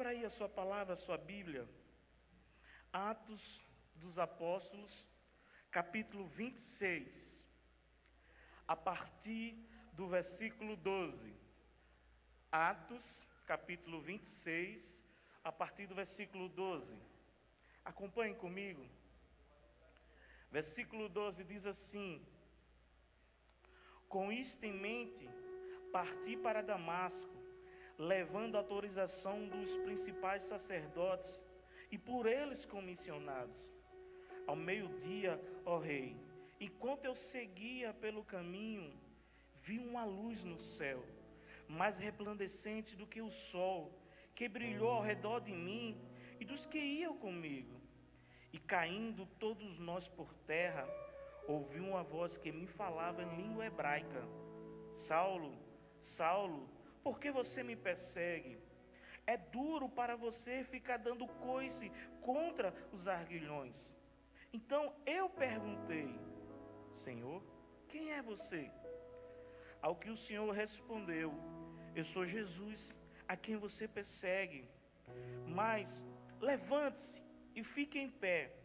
Abra aí a sua palavra, a sua Bíblia. Atos dos Apóstolos, capítulo 26, a partir do versículo 12. Atos, capítulo 26, a partir do versículo 12. Acompanhem comigo. Versículo 12 diz assim: com isto em mente, parti para Damasco, levando a autorização dos principais sacerdotes e por eles comissionados. Ao meio-dia, ó rei, enquanto eu seguia pelo caminho, vi uma luz no céu, mais resplandecente do que o sol, que brilhou ao redor de mim e dos que iam comigo. E caindo todos nós por terra, ouvi uma voz que me falava em língua hebraica: Saulo, Saulo, por que você me persegue? É duro para você ficar dando coice contra os arguilhões. Então eu perguntei: Senhor, quem é você? Ao que o Senhor respondeu: eu sou Jesus, a quem você persegue. Mas levante-se e fique em pé.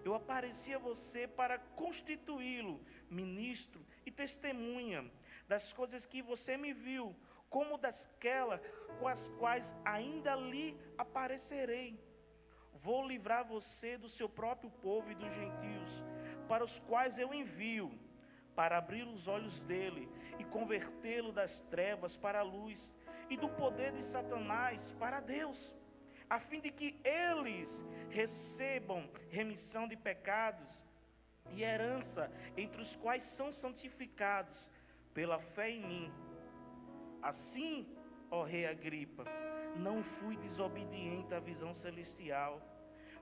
Eu apareci a você para constituí-lo ministro e testemunha das coisas que você me viu, como dasquelas com as quais ainda lhe aparecerei. Vou livrar você do seu próprio povo e dos gentios, para os quais eu envio, para abrir os olhos dele e convertê-lo das trevas para a luz e do poder de Satanás para Deus, a fim de que eles recebam remissão de pecados e herança entre os quais são santificados pela fé em mim. Assim, ó rei Agripa, não fui desobediente à visão celestial,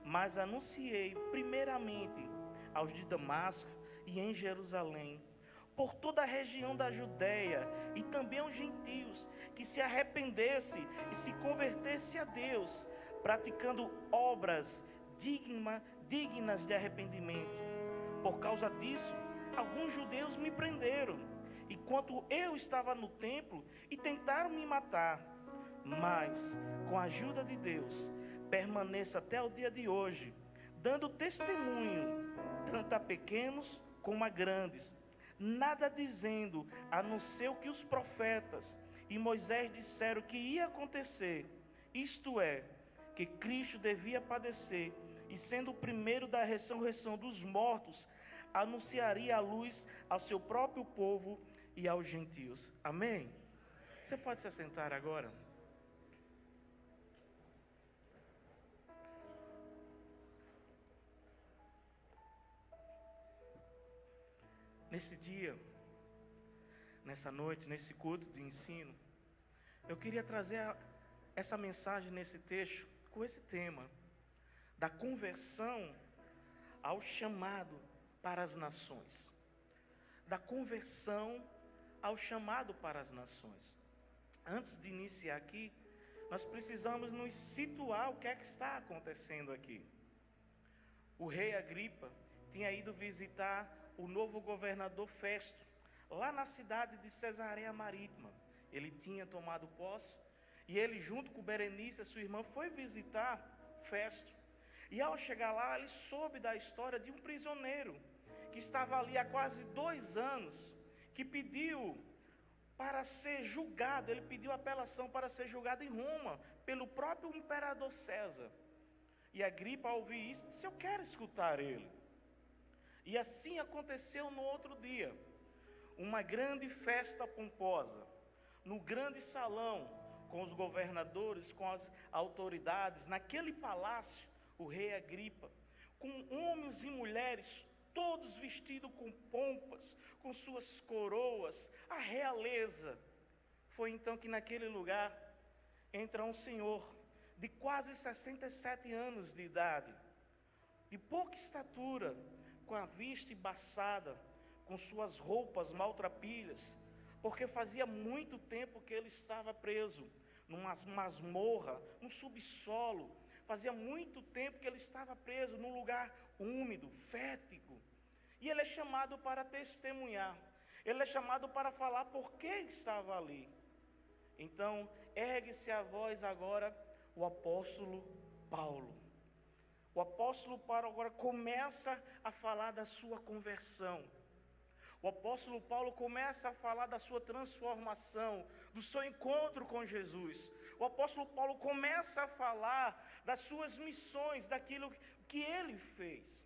mas anunciei primeiramente aos de Damasco e em Jerusalém, por toda a região da Judéia e também aos gentios, que se arrependesse e se convertesse a Deus, praticando obras dignas de arrependimento. Por causa disso, alguns judeus me prenderam, enquanto eu estava no templo, e tentaram me matar. Mas, com a ajuda de Deus, permaneço até o dia de hoje, dando testemunho, tanto a pequenos como a grandes, nada dizendo, a não ser o que os profetas e Moisés disseram que ia acontecer, isto é, que Cristo devia padecer, e sendo o primeiro da ressurreição dos mortos, anunciaria a luz ao seu próprio povo e aos gentios. Amém? Você pode se assentar agora? Nesse dia, nessa noite, nesse culto de ensino, eu queria trazer essa mensagem nesse texto, com esse tema, da conversão ao chamado para as nações. Da conversão ao chamado para as nações. Antes de iniciar aqui, nós precisamos nos situar o que é que está acontecendo aqui. O rei Agripa tinha ido visitar o novo governador Festo, lá na cidade de Cesareia Marítima. Ele tinha tomado posse, e ele, junto com Berenice, sua irmã, foi visitar Festo. E ao chegar lá, ele soube da história de um prisioneiro, que estava ali há quase 2 anos, que pediu para ser julgado, ele pediu apelação para ser julgado em Roma, pelo próprio imperador César. E Agripa, ao ouvir isso, disse: eu quero escutar ele. E assim aconteceu no outro dia, uma grande festa pomposa, no grande salão, com os governadores, com as autoridades, naquele palácio, o rei Agripa, com homens e mulheres, todos vestidos com pompas, com suas coroas, a realeza. Foi então que naquele lugar entra um senhor de quase 67 anos de idade, de pouca estatura, com a vista embaçada, com suas roupas maltrapilhas, porque fazia muito tempo que ele estava preso numa masmorra, num subsolo. Fazia muito tempo que ele estava preso num lugar úmido, fétido. E ele é chamado para testemunhar. Ele é chamado para falar por que estava ali. Então, ergue-se a voz agora o apóstolo Paulo. O apóstolo Paulo agora começa a falar da sua conversão. O apóstolo Paulo começa a falar da sua transformação, do seu encontro com Jesus. O apóstolo Paulo começa a falar das suas missões, daquilo que ele fez.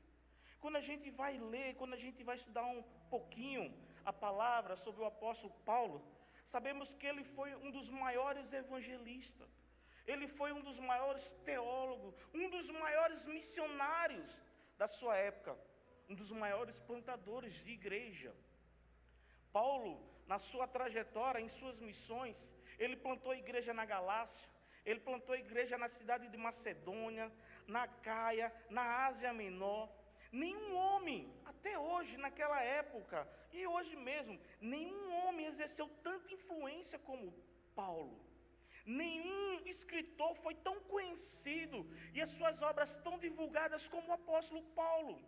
Quando a gente vai ler, quando a gente vai estudar um pouquinho a palavra sobre o apóstolo Paulo, sabemos que ele foi um dos maiores evangelistas. Ele foi um dos maiores teólogos, um dos maiores missionários da sua época, um dos maiores plantadores de igreja. Paulo, na sua trajetória, em suas missões, ele plantou a igreja na Galácia, ele plantou a igreja na cidade de Macedônia, na Caia, na Ásia Menor. Nenhum homem, até hoje, naquela época, e hoje mesmo, nenhum homem exerceu tanta influência como Paulo. Nenhum escritor foi tão conhecido e as suas obras tão divulgadas como o apóstolo Paulo.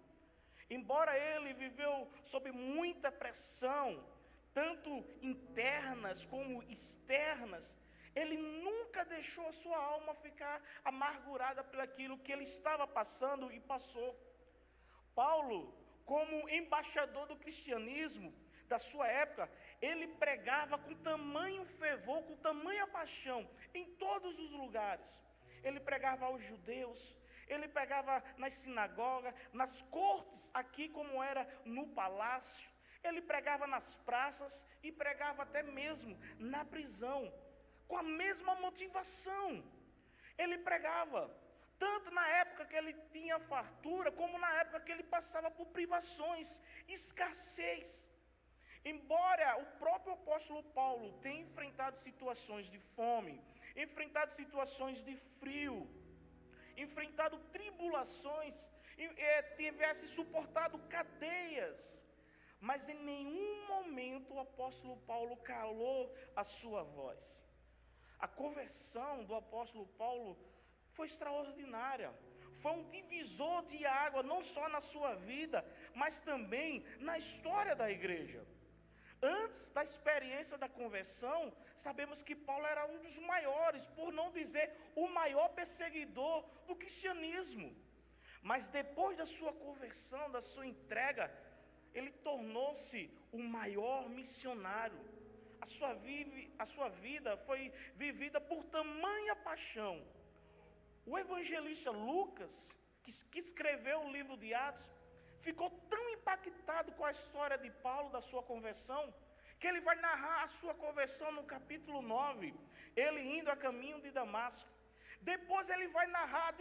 Embora ele viveu sob muita pressão, tanto internas como externas, ele nunca deixou a sua alma ficar amargurada por aquilo que ele estava passando e passou. Paulo, como embaixador do cristianismo da sua época, ele pregava com tamanho fervor, com tamanha paixão, em todos os lugares. Ele pregava aos judeus, ele pregava nas sinagogas, nas cortes, aqui como era no palácio. Ele pregava nas praças e pregava até mesmo na prisão, com a mesma motivação. Ele pregava tanto na época que ele tinha fartura, como na época que ele passava por privações, escassez. Embora o próprio apóstolo Paulo tenha enfrentado situações de fome, enfrentado situações de frio, enfrentado tribulações, tivesse suportado cadeias, mas em nenhum momento o apóstolo Paulo calou a sua voz. A conversão do apóstolo Paulo foi extraordinária. Foi um divisor de água, não só na sua vida, mas também na história da igreja. Antes da experiência da conversão, sabemos que Paulo era um dos maiores, por não dizer o maior perseguidor do cristianismo. Mas depois da sua conversão, da sua entrega, ele tornou-se o maior missionário. A sua vida foi vivida por tamanha paixão. O evangelista Lucas, que escreveu o livro de Atos, ficou tão impactado com a história de Paulo, da sua conversão, que ele vai narrar a sua conversão no capítulo 9, ele indo a caminho de Damasco. Depois ele vai narrar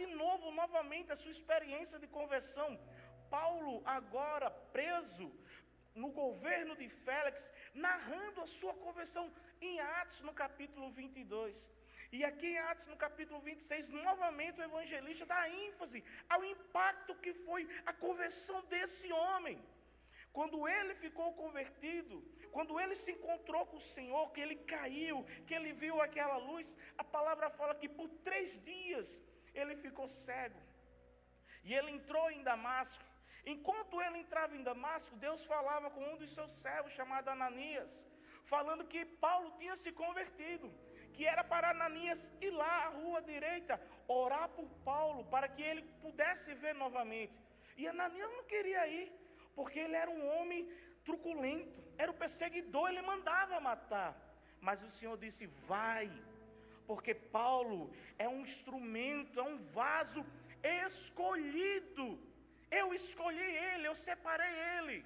novamente a sua experiência de conversão. Paulo, agora preso no governo de Félix, narrando a sua conversão em Atos, no capítulo 22. E aqui em Atos, no capítulo 26, novamente o evangelista dá ênfase ao impacto que foi a conversão desse homem. Quando ele ficou convertido, quando ele se encontrou com o Senhor, que ele caiu, que ele viu aquela luz, a palavra fala que por 3 dias ele ficou cego. E ele entrou em Damasco. Enquanto ele entrava em Damasco, Deus falava com um dos seus servos, chamado Ananias, falando que Paulo tinha se convertido, que era para Ananias ir lá à rua direita, orar por Paulo, para que ele pudesse ver novamente. E Ananias não queria ir, porque ele era um homem truculento, era o perseguidor, ele mandava matar. Mas o Senhor disse: vai, porque Paulo é um instrumento, é um vaso escolhido. Eu escolhi ele, eu separei ele.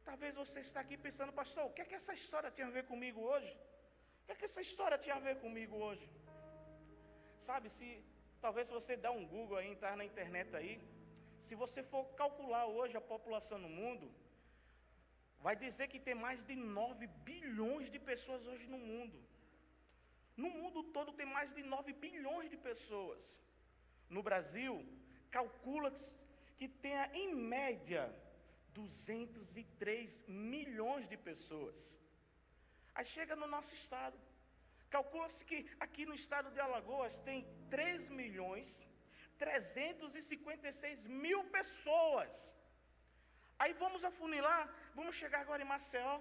Talvez você está aqui pensando: pastor, o que é que essa história tem a ver comigo hoje? O que é que essa história tinha a ver comigo hoje? Sabe, talvez você dá um Google aí, entrar na internet aí, se você for calcular hoje a população no mundo, vai dizer que tem mais de 9 bilhões de pessoas hoje no mundo. No mundo todo tem mais de 9 bilhões de pessoas. No Brasil, calcula-se que tenha em média 203 milhões de pessoas. Aí chega no nosso estado, calcula-se que aqui no estado de Alagoas tem 3.356.000 pessoas. Aí vamos afunilar, vamos chegar agora em Maceió.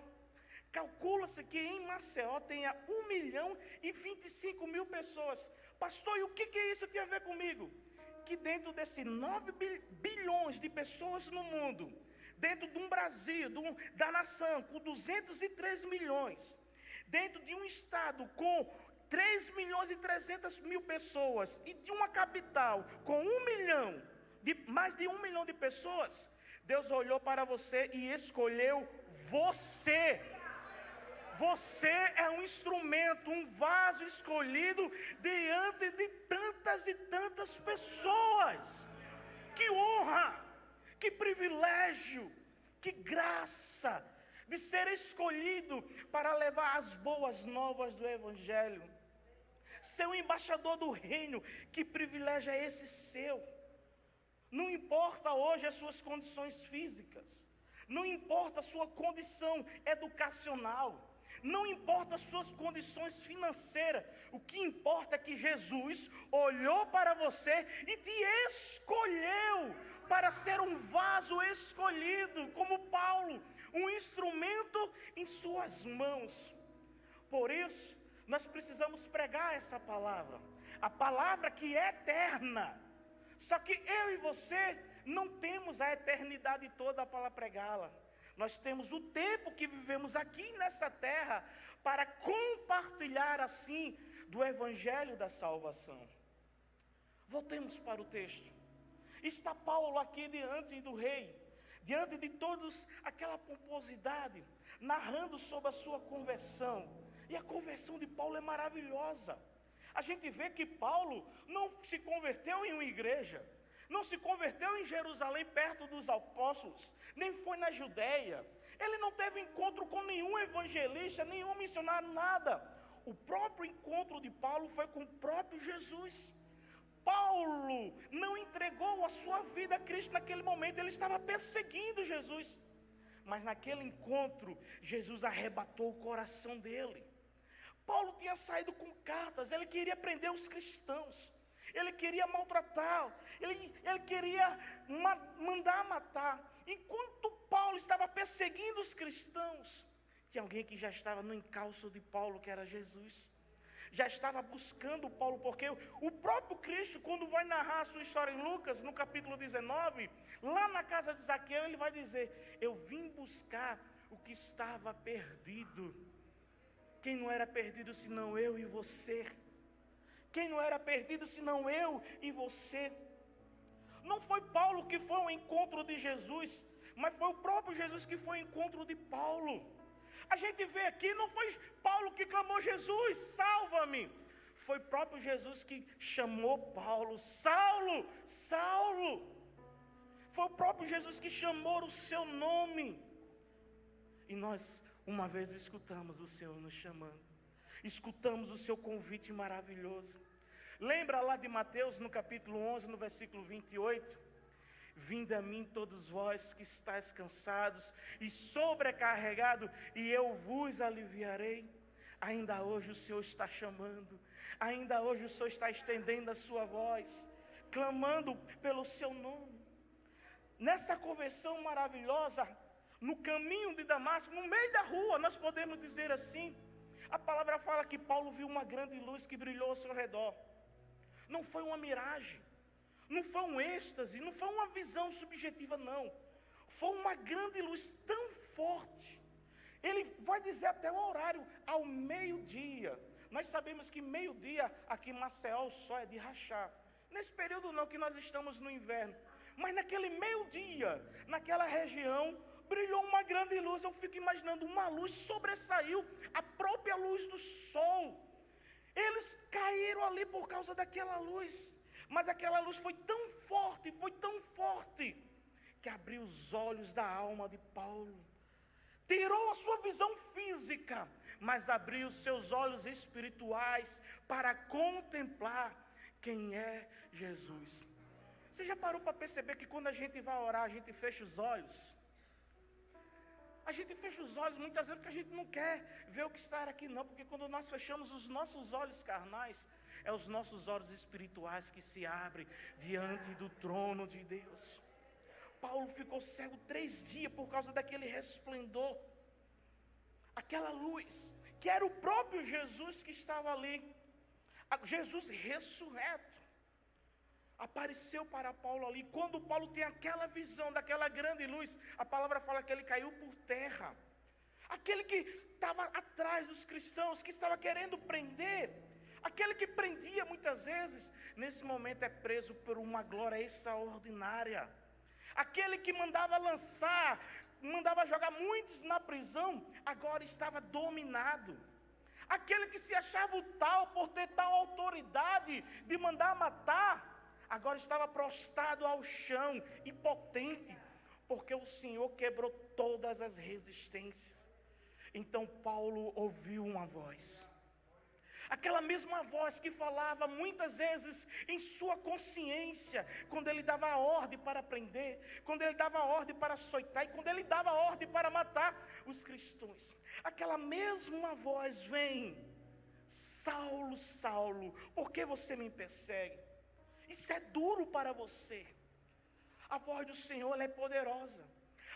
Calcula-se que em Maceió tenha 1.025.000 pessoas. Pastor, e o que isso tem a ver comigo? Que dentro desses 9 bilhões de pessoas no mundo, dentro de um Brasil, da nação, com 203 milhões, dentro de um estado com 3 milhões e 300 mil pessoas, e de uma capital com mais de 1 milhão de pessoas, Deus olhou para você e escolheu você. Você é um instrumento, um vaso escolhido diante de tantas e tantas pessoas. Que honra, que privilégio, que graça de ser escolhido para levar as boas novas do Evangelho. Ser um embaixador do reino, que privilégio é esse seu? Não importa hoje as suas condições físicas, não importa a sua condição educacional, não importa as suas condições financeiras, o que importa é que Jesus olhou para você e te escolheu para ser um vaso escolhido, como Paulo, um instrumento em suas mãos. Por isso, nós precisamos pregar essa palavra, a palavra que é eterna. Só que eu e você não temos a eternidade toda para pregá-la. Nós temos o tempo que vivemos aqui nessa terra para compartilhar assim do Evangelho da salvação. Voltemos para o texto. Está Paulo aqui diante do rei, diante de todos aquela pomposidade, narrando sobre a sua conversão. E a conversão de Paulo é maravilhosa. A gente vê que Paulo não se converteu em uma igreja, não se converteu em Jerusalém perto dos apóstolos, nem foi na Judéia. Ele não teve encontro com nenhum evangelista, nenhum missionário, nada. O próprio encontro de Paulo foi com o próprio Jesus. Paulo não entregou a sua vida a Cristo naquele momento, ele estava perseguindo Jesus. Mas naquele encontro, Jesus arrebatou o coração dele. Paulo tinha saído com cartas, ele queria prender os cristãos, ele queria maltratar, ele queria mandar matar. Enquanto Paulo estava perseguindo os cristãos, tinha alguém que já estava no encalço de Paulo, que era Jesus. Já estava buscando Paulo, porque o próprio Cristo, quando vai narrar a sua história em Lucas, no capítulo 19, lá na casa de Zaqueu, ele vai dizer: eu vim buscar o que estava perdido. Quem não era perdido senão eu e você? Quem não era perdido senão eu e você? Não foi Paulo que foi ao encontro de Jesus, mas foi o próprio Jesus que foi ao encontro de Paulo. A gente vê aqui, não foi Paulo que clamou: Jesus, salva-me. Foi o próprio Jesus que chamou Paulo: Saulo, Saulo. Foi o próprio Jesus que chamou o seu nome. E nós, uma vez, escutamos o Senhor nos chamando, escutamos o seu convite maravilhoso. Lembra lá de Mateus, no capítulo 11, no versículo 28? Vinde a mim todos vós que estáis cansados e sobrecarregados, e eu vos aliviarei. Ainda hoje o Senhor está chamando, ainda hoje o Senhor está estendendo a sua voz, clamando pelo seu nome. Nessa conversão maravilhosa, no caminho de Damasco, no meio da rua, nós podemos dizer assim, a palavra fala que Paulo viu uma grande luz que brilhou ao seu redor. Não foi uma miragem, não foi um êxtase, não foi uma visão subjetiva, não. Foi uma grande luz tão forte. Ele vai dizer até o horário, ao meio-dia. Nós sabemos que meio-dia aqui em Maceió o sol é de rachar. Nesse período não, que nós estamos no inverno. Mas naquele meio-dia, naquela região, brilhou uma grande luz. Eu fico imaginando, uma luz sobressaiu a própria luz do sol. Eles caíram ali por causa daquela luz. Mas aquela luz foi tão forte, que abriu os olhos da alma de Paulo. Tirou a sua visão física, mas abriu os seus olhos espirituais para contemplar quem é Jesus. Você já parou para perceber que quando a gente vai orar, a gente fecha os olhos? A gente fecha os olhos muitas vezes porque a gente não quer ver o que está aqui, não. Porque quando nós fechamos os nossos olhos carnais, é os nossos olhos espirituais que se abrem diante do trono de Deus. Paulo ficou cego 3 dias por causa daquele resplendor, aquela luz, que era o próprio Jesus que estava ali. Jesus ressurreto apareceu para Paulo ali. Quando Paulo tem aquela visão daquela grande luz, a palavra fala que ele caiu por terra. Aquele que estava atrás dos cristãos, que estava querendo prender, aquele que prendia muitas vezes, nesse momento é preso por uma glória extraordinária. Aquele que mandava lançar, mandava jogar muitos na prisão, agora estava dominado. Aquele que se achava o tal por ter tal autoridade de mandar matar, agora estava prostrado ao chão, impotente, porque o Senhor quebrou todas as resistências. Então Paulo ouviu uma voz, aquela mesma voz que falava muitas vezes em sua consciência, quando ele dava a ordem para prender, quando ele dava a ordem para açoitar, e quando ele dava a ordem para matar os cristãos. Aquela mesma voz vem: Saulo, Saulo, por que você me persegue? Isso é duro para você. A voz do Senhor, ela é poderosa.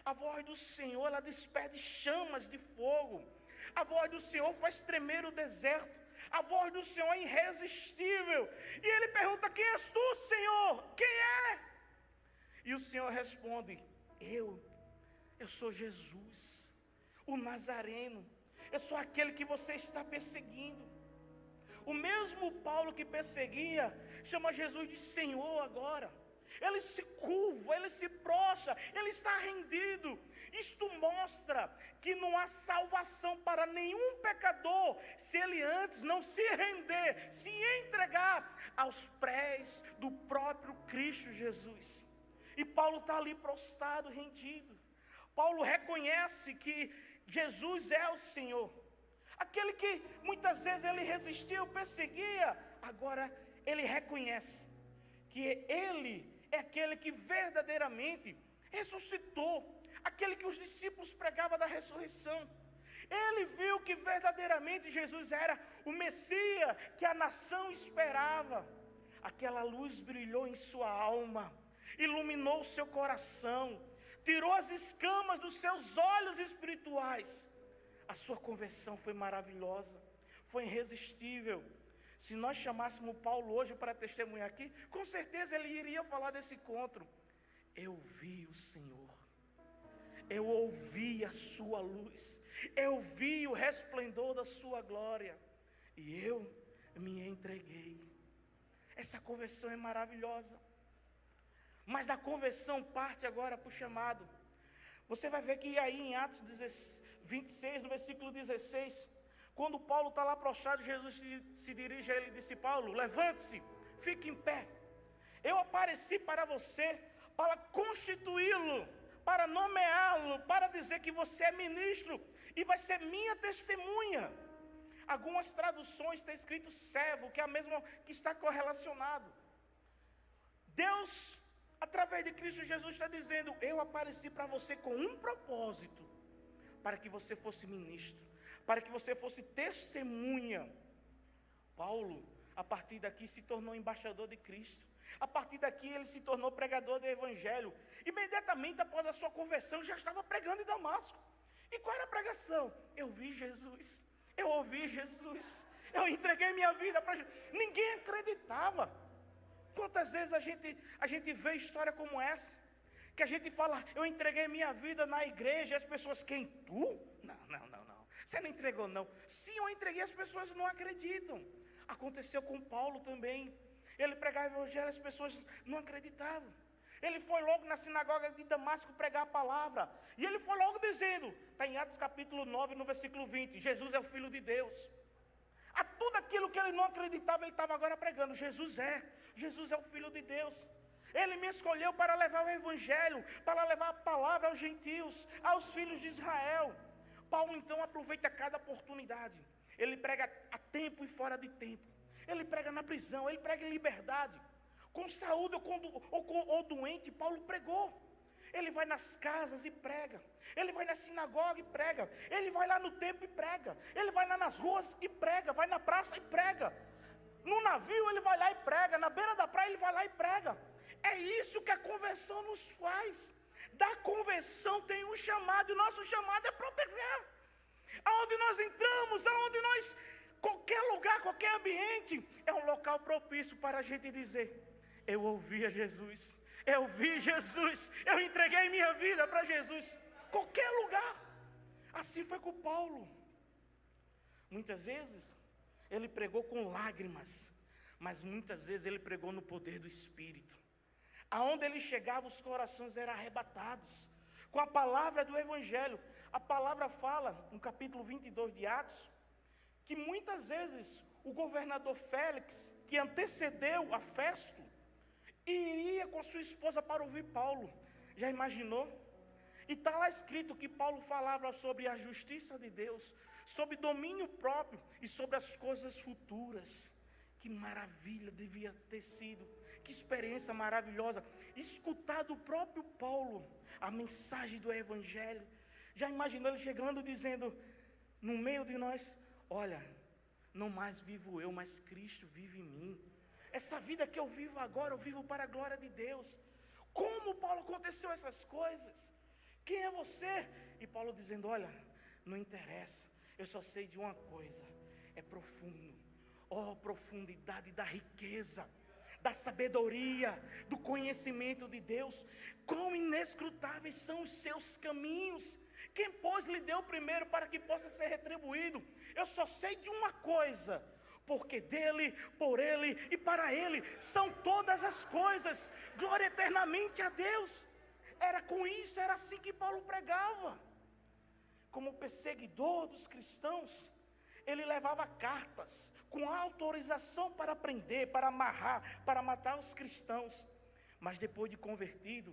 A voz do Senhor, ela despede chamas de fogo. A voz do Senhor faz tremer o deserto. A voz do Senhor é irresistível. E ele pergunta: quem és tu, Senhor? Quem é? E o Senhor responde: eu sou Jesus, o Nazareno. Eu sou aquele que você está perseguindo. O mesmo Paulo que perseguia chama Jesus de Senhor agora. Ele se curva, ele se prostra, ele está rendido. Isto mostra que não há salvação para nenhum pecador se ele antes não se render, se entregar aos pés do próprio Cristo Jesus. E Paulo está ali prostrado, rendido. Paulo reconhece que Jesus é o Senhor. Aquele que muitas vezes ele resistiu, perseguia, agora ele reconhece que ele é aquele que verdadeiramente ressuscitou, aquele que os discípulos pregavam da ressurreição. Ele viu que verdadeiramente Jesus era o Messias que a nação esperava. Aquela luz brilhou em sua alma, iluminou o seu coração, tirou as escamas dos seus olhos espirituais. A sua conversão foi maravilhosa, foi irresistível. Se nós chamássemos Paulo hoje para testemunhar aqui, com certeza ele iria falar desse encontro. Eu vi o Senhor, eu ouvi a sua luz, eu vi o resplendor da sua glória, e eu me entreguei. Essa conversão é maravilhosa. Mas da conversão parte agora para o chamado. Você vai ver que aí em Atos 26, no versículo 16, quando Paulo está lá prostrado, Jesus se dirige a ele e disse: Paulo, levante-se, fique em pé. Eu apareci para você, para constituí-lo, para nomeá-lo, para dizer que você é ministro e vai ser minha testemunha. Algumas traduções tem escrito servo, que é a mesma que está correlacionado. Deus, através de Cristo Jesus, está dizendo: eu apareci para você com um propósito, para que você fosse ministro, para que você fosse testemunha. Paulo, a partir daqui, se tornou embaixador de Cristo. A partir daqui, ele se tornou pregador do Evangelho. Imediatamente após a sua conversão, já estava pregando em Damasco. E qual era a pregação? Eu vi Jesus, eu ouvi Jesus, eu entreguei minha vida para Jesus. Ninguém acreditava. Quantas vezes a gente vê história como essa, que a gente fala: eu entreguei minha vida na igreja, e as pessoas: quem? Tu? Não, você não entregou não. Sim, eu entreguei, as pessoas não acreditam. Aconteceu com Paulo também. Ele pregava o evangelho, as pessoas não acreditavam. Ele foi logo na sinagoga de Damasco pregar a palavra, e ele foi logo dizendo, está em Atos capítulo 9, no versículo 20, Jesus é o Filho de Deus. A tudo aquilo que ele não acreditava, ele estava agora pregando: Jesus é o Filho de Deus. Ele me escolheu para levar o evangelho, para levar a palavra aos gentios, aos filhos de Israel. Paulo então aproveita cada oportunidade. Ele prega a tempo e fora de tempo. Ele prega na prisão, ele prega em liberdade. Com saúde ou doente, Paulo pregou. Ele vai nas casas e prega. Ele vai na sinagoga e prega. Ele vai lá no templo e prega. Ele vai lá nas ruas e prega. Vai na praça e prega. No navio ele vai lá e prega. Na beira da praia ele vai lá e prega. É isso que a conversão nos faz. Da conversão tem um chamado. E o nosso chamado é para pregar. Aonde nós entramos, aonde nós Qualquer lugar, qualquer ambiente é um local propício para a gente dizer: eu ouvi a Jesus, eu vi Jesus, eu entreguei minha vida para Jesus. Qualquer lugar. Assim foi com Paulo. Muitas vezes ele pregou com lágrimas, mas muitas vezes ele pregou no poder do Espírito. Aonde ele chegava, os corações eram arrebatados com a palavra do Evangelho. A palavra fala, no capítulo 22 de Atos, que muitas vezes o governador Félix, que antecedeu a Festo, iria com a sua esposa para ouvir Paulo. Já imaginou? E está lá escrito que Paulo falava sobre a justiça de Deus, sobre domínio próprio e sobre as coisas futuras. Que maravilha devia ter sido, que experiência maravilhosa, escutar do próprio Paulo a mensagem do Evangelho. Já imaginou ele chegando dizendo no meio de nós: olha, não mais vivo eu, mas Cristo vive em mim. Essa vida que eu vivo agora, eu vivo para a glória de Deus. Como, Paulo, aconteceu essas coisas? Quem é você? E Paulo dizendo: olha, não interessa, eu só sei de uma coisa, é profundo. Oh, profundidade da riqueza, da sabedoria, do conhecimento de Deus. Quão inescrutáveis são os seus caminhos. Quem, pois, lhe deu primeiro para que possa ser retribuído? Eu só sei de uma coisa, porque dele, por ele e para ele são todas as coisas. Glória eternamente a Deus. Era com isso, era assim que Paulo pregava. Como perseguidor dos cristãos, ele levava cartas com autorização para prender, para amarrar, para matar os cristãos. Mas depois de convertido,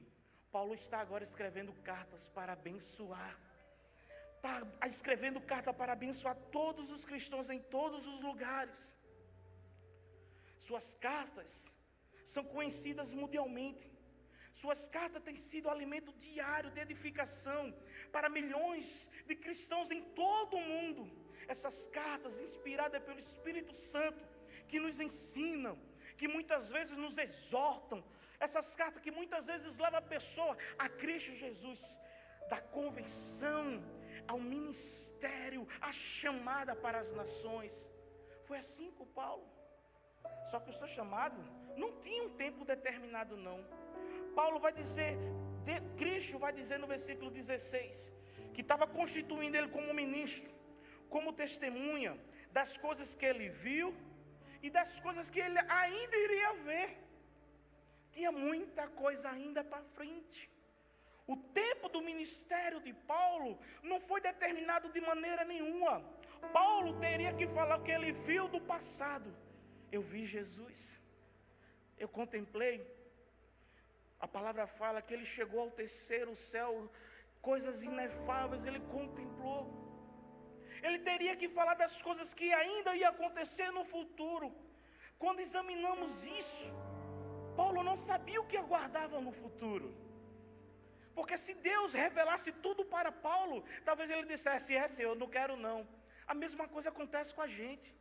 Paulo está agora escrevendo cartas para abençoar. Está escrevendo carta para abençoar todos os cristãos em todos os lugares. Suas cartas são conhecidas mundialmente. Suas cartas têm sido alimento diário de edificação para milhões de cristãos em todo o mundo. Essas cartas inspiradas pelo Espírito Santo, que nos ensinam, que muitas vezes nos exortam. Essas cartas que muitas vezes levam a pessoa a Cristo Jesus, da convenção ao ministério, a chamada para as nações. Foi assim com Paulo. Só que o seu chamado não tinha um tempo determinado, não. Paulo vai dizer, Cristo vai dizer no versículo 16, que estava constituindo ele como ministro, como testemunha das coisas que ele viu e das coisas que ele ainda iria ver. Tinha muita coisa ainda para frente. O tempo do ministério de Paulo não foi determinado de maneira nenhuma. Paulo teria que falar o que ele viu do passado. Eu vi Jesus, eu contemplei. A palavra fala que ele chegou ao terceiro céu, coisas inefáveis ele contemplou. Ele teria que falar das coisas que ainda ia acontecer no futuro. Quando examinamos isso, Paulo não sabia o que aguardava no futuro. Porque se Deus revelasse tudo para Paulo, talvez ele dissesse: Senhor, eu não quero não. A mesma coisa acontece com a gente.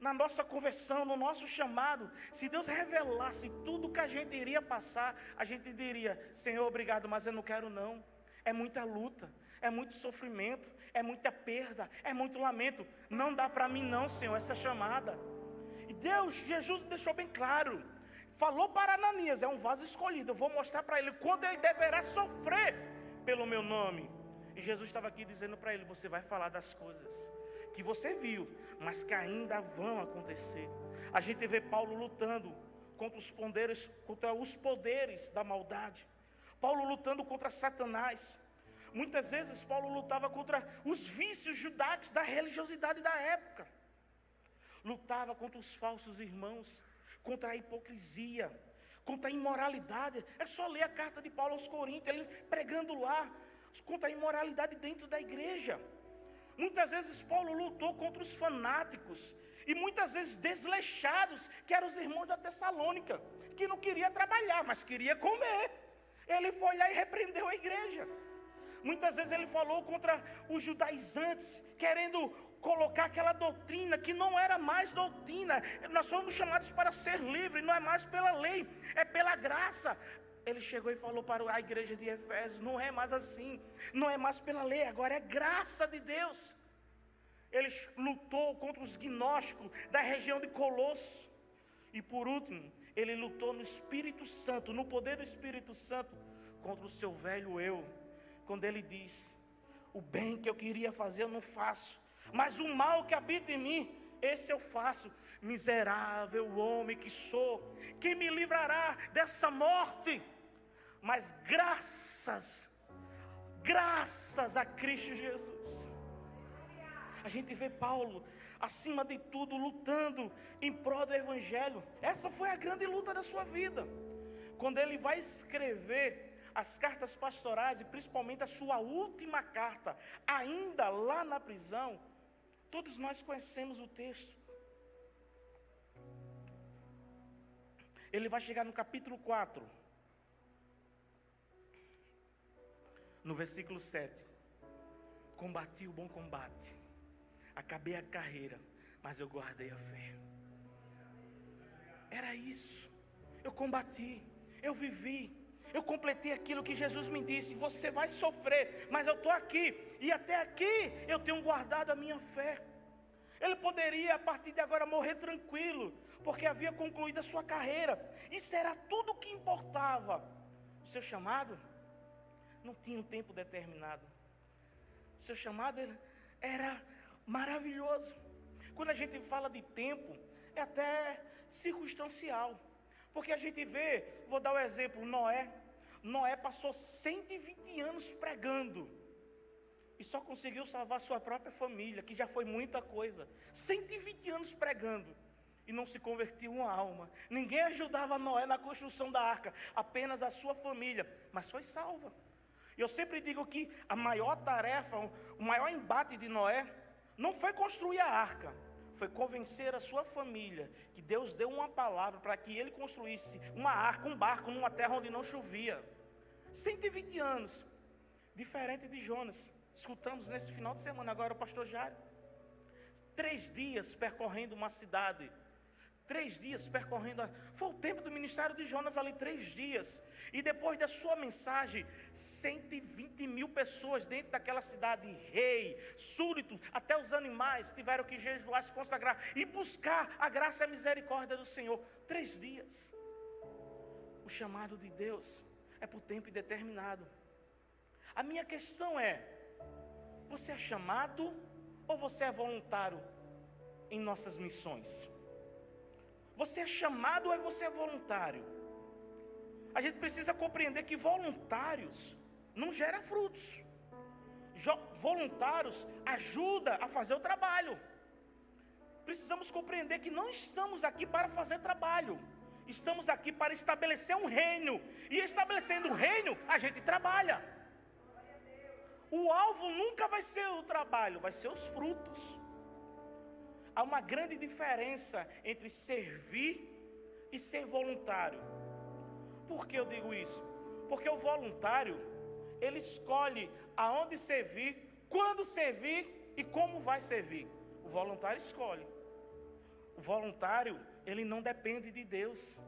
Na nossa conversão, no nosso chamado, se Deus revelasse tudo que a gente iria passar, a gente diria: Senhor, obrigado, mas eu não quero não. É muita luta, é muito sofrimento, é muita perda, é muito lamento. Não dá para mim não, Senhor, essa chamada. E Deus, Jesus deixou bem claro, falou para Ananias: é um vaso escolhido, eu vou mostrar para ele quanto ele deverá sofrer pelo meu nome. E Jesus estava aqui dizendo para ele: você vai falar das coisas que você viu, mas que ainda vão acontecer. A gente vê Paulo lutando contra os poderes da maldade. Paulo lutando contra Satanás. Muitas vezes Paulo lutava contra os vícios judaicos da religiosidade da época. Lutava contra os falsos irmãos, contra a hipocrisia, contra a imoralidade. É só ler a carta de Paulo aos Coríntios, ele pregando lá contra a imoralidade dentro da igreja. Muitas vezes Paulo lutou contra os fanáticos e muitas vezes desleixados, que eram os irmãos da Tessalônica, que não queria trabalhar, mas queria comer. Ele foi lá e repreendeu a igreja. Muitas vezes ele falou contra os judaizantes, querendo colocar aquela doutrina que não era mais doutrina. Nós somos chamados para ser livres, não é mais pela lei, é pela graça. Ele chegou e falou para a igreja de Efésios: não é mais assim, não é mais pela lei, agora é graça de Deus. Ele lutou contra os gnósticos da região de Colosso. E por último, ele lutou no Espírito Santo, no poder do Espírito Santo, contra o seu velho eu. Quando ele diz: o bem que eu queria fazer eu não faço, mas o mal que habita em mim, esse eu faço. Miserável homem que sou, quem me livrará dessa morte? Mas graças a Cristo Jesus. A gente vê Paulo, acima de tudo, lutando em prol do Evangelho. Essa foi a grande luta da sua vida. Quando ele vai escrever as cartas pastorais, e principalmente a sua última carta, ainda lá na prisão, todos nós conhecemos o texto. Ele vai chegar no capítulo 4, no versículo 7. Combati o bom combate, acabei a carreira, mas eu guardei a fé. Era isso. Eu combati, eu vivi, eu completei aquilo que Jesus me disse: você vai sofrer, mas eu estou aqui, e até aqui eu tenho guardado a minha fé. Ele poderia a partir de agora morrer tranquilo, porque havia concluído a sua carreira. Isso era tudo o que importava. O seu chamado não tinha um tempo determinado. O seu chamado era maravilhoso. Quando a gente fala de tempo, é até circunstancial. Porque a gente vê, vou dar o exemplo, Noé passou 120 anos pregando e só conseguiu salvar sua própria família, que já foi muita coisa. 120 anos pregando e não se convertiu uma alma. Ninguém ajudava Noé na construção da arca, apenas a sua família, mas foi salva. E eu sempre digo que a maior tarefa, o maior embate de Noé não foi construir a arca, foi convencer a sua família que Deus deu uma palavra para que ele construísse uma arca, um barco numa terra onde não chovia. 120 anos, diferente de Jonas. Escutamos nesse final de semana agora o pastor Jário. 3 dias percorrendo uma cidade. 3 dias percorrendo. Foi o tempo do ministério de Jonas ali, 3 dias. E depois da sua mensagem, 120 mil pessoas dentro daquela cidade, rei, súditos, até os animais tiveram que jejuar, se consagrar e buscar a graça e a misericórdia do Senhor. 3 dias. O chamado de Deus é por tempo indeterminado. A minha questão é: você é chamado ou você é voluntário em nossas missões? Você é chamado ou você é voluntário? A gente precisa compreender que voluntários não geram frutos. Voluntários ajudam a fazer o trabalho. Precisamos compreender que não estamos aqui para fazer trabalho. Estamos aqui para estabelecer um reino. E estabelecendo um reino, a gente trabalha. O alvo nunca vai ser o trabalho, vai ser os frutos. Há uma grande diferença entre servir e ser voluntário. Por que eu digo isso? Porque o voluntário, ele escolhe aonde servir, quando servir e como vai servir. O voluntário escolhe. O voluntário, ele não depende de Deus.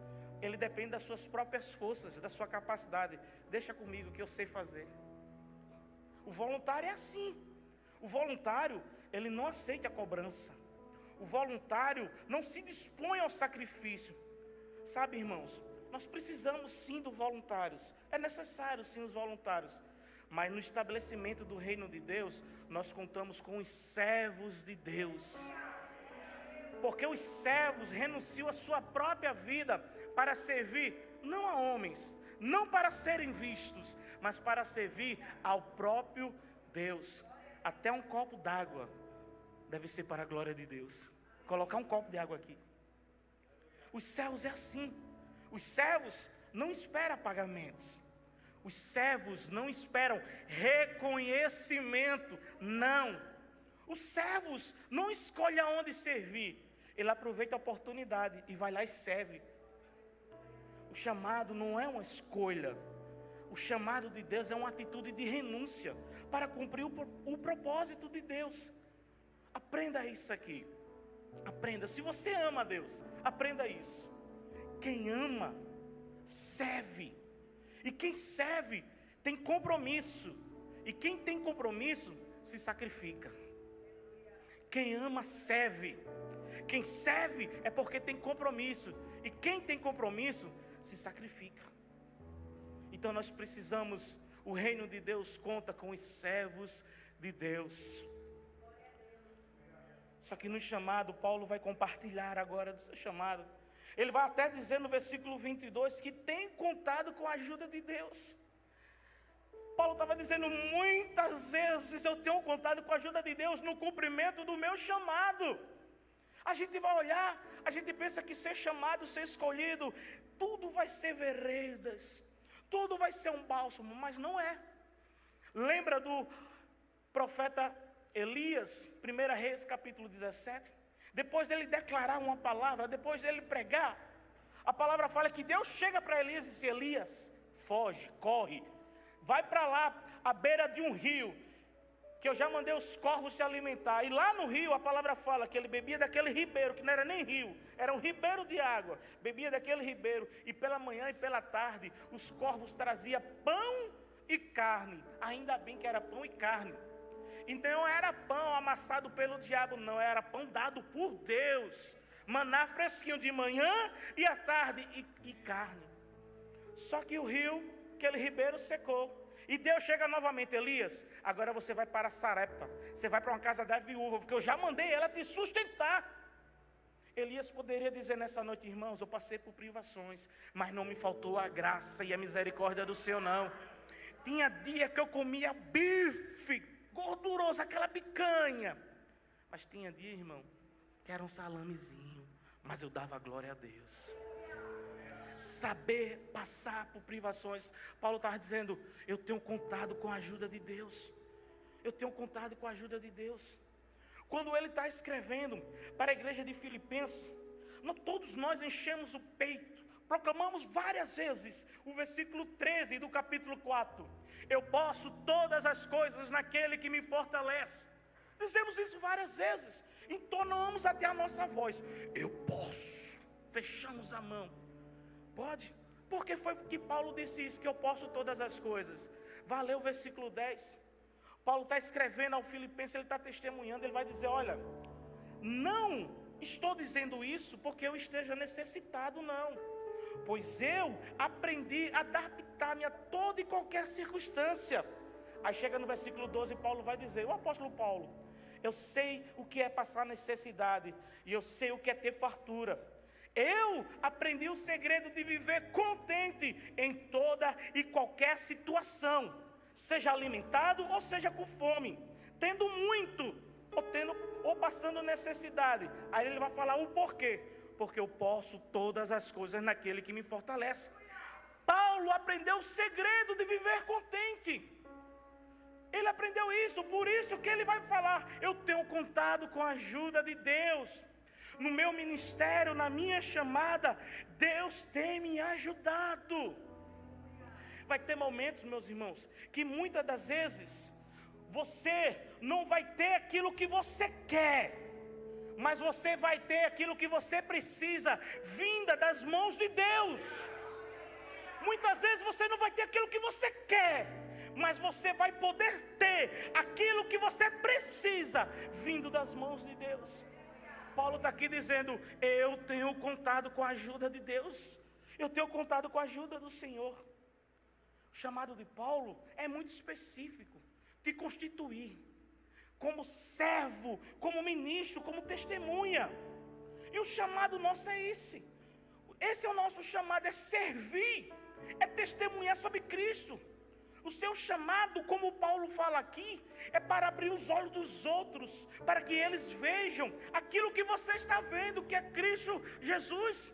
Ele depende das suas próprias forças, da sua capacidade. Deixa comigo que eu sei fazer. O voluntário é assim. O voluntário, ele não aceita a cobrança. O voluntário não se dispõe ao sacrifício. Sabe, irmãos, nós precisamos sim dos voluntários. É necessário sim os voluntários. Mas no estabelecimento do reino de Deus, nós contamos com os servos de Deus. Porque os servos renunciam à sua própria vida para servir, não a homens, não para serem vistos, mas para servir ao próprio Deus. Até um copo d'água deve ser para a glória de Deus. Colocar um copo de água aqui. Os servos é assim. Os servos não esperam pagamentos. Os servos não esperam reconhecimento. Não. Os servos não escolhem aonde servir. Ele aproveita a oportunidade e vai lá e serve. O chamado não é uma escolha. O chamado de Deus é uma atitude de renúncia para cumprir o propósito de Deus. Aprenda isso aqui. Aprenda. Se você ama a Deus, aprenda isso. Quem ama, serve. E quem serve, tem compromisso. E quem tem compromisso, se sacrifica. Quem ama, serve. Quem serve é porque tem compromisso. E quem tem compromisso, se sacrifica. Então nós precisamos, o reino de Deus conta com os servos de Deus. Só que no chamado, Paulo vai compartilhar agora do seu chamado. Ele vai até dizer no versículo 22 que tem contado com a ajuda de Deus. Paulo estava dizendo, muitas vezes eu tenho contado com a ajuda de Deus no cumprimento do meu chamado. A gente vai olhar, a gente pensa que ser chamado, ser escolhido, tudo vai ser veredas, tudo vai ser um bálsamo, mas não é. Lembra do profeta Elias, 1 Reis capítulo 17? Depois dele declarar uma palavra, depois dele pregar, a palavra fala que Deus chega para Elias e diz, Elias, foge, corre, vai para lá, à beira de um rio, que eu já mandei os corvos se alimentar. E lá no rio, a palavra fala que ele bebia daquele ribeiro, que não era nem rio, era um ribeiro de água. Bebia daquele ribeiro, e pela manhã e pela tarde, os corvos traziam pão e carne. Ainda bem que era pão e carne. Então não era pão amassado pelo diabo, não, era pão dado por Deus. Maná fresquinho de manhã e à tarde, e carne. Só que o rio, aquele ribeiro secou. E Deus chega novamente, Elias, agora você vai para Sarepta, você vai para uma casa da viúva, porque eu já mandei ela te sustentar. Elias poderia dizer nessa noite, irmãos, eu passei por privações, mas não me faltou a graça e a misericórdia do Senhor, não. Tinha dia que eu comia bife gorduroso, aquela picanha, mas tinha dia, irmão, que era um salamezinho, mas eu dava glória a Deus. Saber passar por privações. Paulo estava dizendo, eu tenho contado com a ajuda de Deus. Eu tenho contado com a ajuda de Deus. Quando ele está escrevendo para a igreja de Filipenses, todos nós enchemos o peito, proclamamos várias vezes o versículo 13 do capítulo 4. Eu posso todas as coisas naquele que me fortalece. Dizemos isso várias vezes, entonamos até a nossa voz. Eu posso, fechamos a mão. Pode? Porque foi que Paulo disse isso, que eu posso todas as coisas. Valeu o versículo 10. Paulo está escrevendo ao Filipenses, ele está testemunhando, ele vai dizer, olha, não estou dizendo isso porque eu esteja necessitado, não. Pois eu aprendi a adaptar-me a toda e qualquer circunstância. Aí chega no versículo 12, Paulo vai dizer, o apóstolo Paulo, eu sei o que é passar necessidade, e eu sei o que é ter fartura. Eu aprendi o segredo de viver contente em toda e qualquer situação, seja alimentado ou seja com fome, tendo muito ou passando necessidade. Aí ele vai falar o porquê. Porque eu posso todas as coisas naquele que me fortalece. Paulo aprendeu o segredo de viver contente. Ele aprendeu isso, por isso que ele vai falar, eu tenho contado com a ajuda de Deus. No meu ministério, na minha chamada, Deus tem me ajudado. Vai ter momentos, meus irmãos, que muitas das vezes você não vai ter aquilo que você quer, mas você vai ter aquilo que você precisa, vinda das mãos de Deus. Muitas vezes você não vai ter aquilo que você quer, mas você vai poder ter aquilo que você precisa, vindo das mãos de Deus. Paulo está aqui dizendo, eu tenho contado com a ajuda de Deus, eu tenho contado com a ajuda do Senhor. O chamado de Paulo é muito específico, te constituir como servo, como ministro, como testemunha. E o chamado nosso é esse é o nosso chamado, é servir, é testemunhar sobre Cristo. O seu chamado, como Paulo fala aqui, é para abrir os olhos dos outros, para que eles vejam aquilo que você está vendo, que é Cristo Jesus.